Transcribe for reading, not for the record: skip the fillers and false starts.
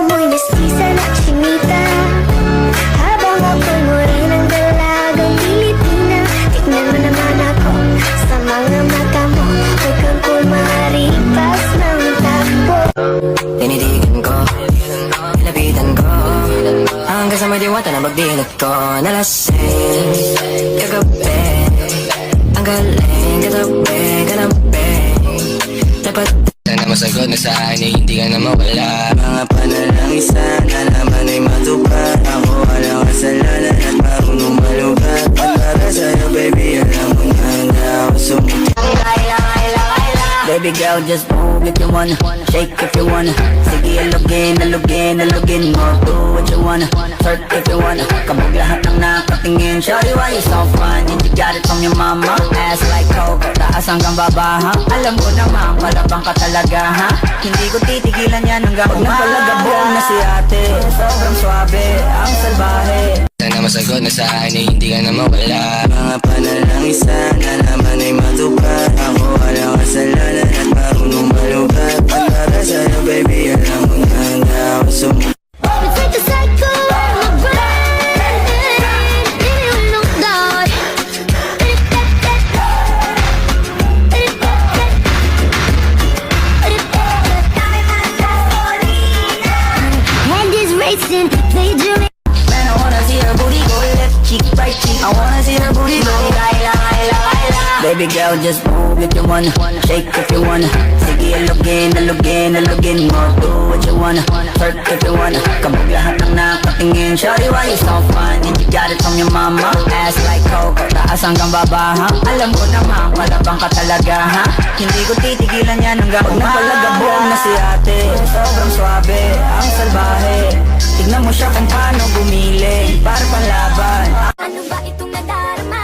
mo'y mestiza na chinita, habang ako'y morenang dalagang Pilipina. Tignan mo naman ako sa mga mata mo, huwag kang kumaripas ng takbo. Tinitigan ko, nilapitan ko, hanggang sa may diwata na magdilot ko. Nalasing, kagabi, ang galing, katabi, kanabi. Dapat sana masagot na sa akin ay hindi ka na mawala. Mga panalangin sana naman ay matupad. Ako walang kasalanan at marunong malugat. At para sa'yo baby, alam mo na handa ako sumiti. Baby girl, just move if you wanna, shake if you wanna. Sige, alugin, alugin, alugin mo. Do what you wanna, twerk if you wanna. Kabog lahat ng nakatingin. Shawty, why you so fun? You got it from your mama. Ass like coke, taas hanggang baba, ha? Alam ko naman, malabang ka talaga, ha? Hindi ko titigilan yan hanggang napalagabong na si ate. Sobrang swabe, ang salbahe. Sana masagot na sa akin ay hindi ka na mawala. Mga panalangin sana naman ay matupad. Ako walang kasalanan at marunong malugat. At para sa'yo baby, alam mo na handa ako sumiti. It's like a cycle in my brain, leave me look down. Head is racing, daydreaming. Man, I wanna see her booty go left cheek, right cheek. I wanna see her booty go baila, baila, baila. Baby girl, just move if you wanna, shake if you wanna. Sige, alugin, alugin, alugin mo. Do what you wanna, twerk if you wanna. Kabog lahat ng nakatingin. Shawty, why you so fun? You got it from your mama. Ass like coke, taas hanggang baba, ha? Alam ko naman, malabang ka talaga, ha? Hindi ko titigilan yan hanggang napalagabong na si ate. Sobrang swabe, ang salbahe. Tignan mo siya kung paano bumili, para panlaban. Ano ba itong nadarama?